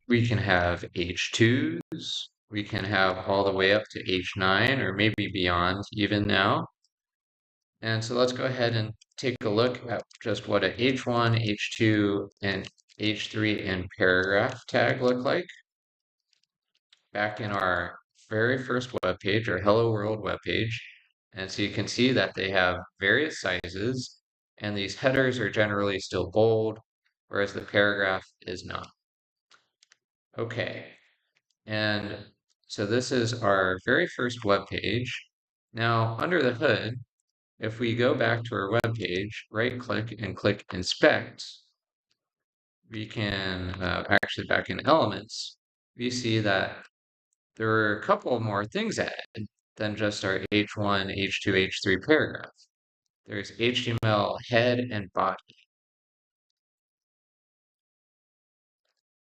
We can have H2s. We can have all the way up to H9 or maybe beyond even now. And so let's go ahead and take a look at just what a H1, H2, and H3 and paragraph tag look like. Back in our very first web page, our Hello World web page. And so you can see that they have various sizes, and these headers are generally still bold, whereas the paragraph is not. Okay, and so this is our very first web page. Now, under the hood, if we go back to our web page, right click and click Inspect, we can actually back in Elements, we see that there are a couple more things added than just our H1, H2, H3 paragraph. There's HTML head and body.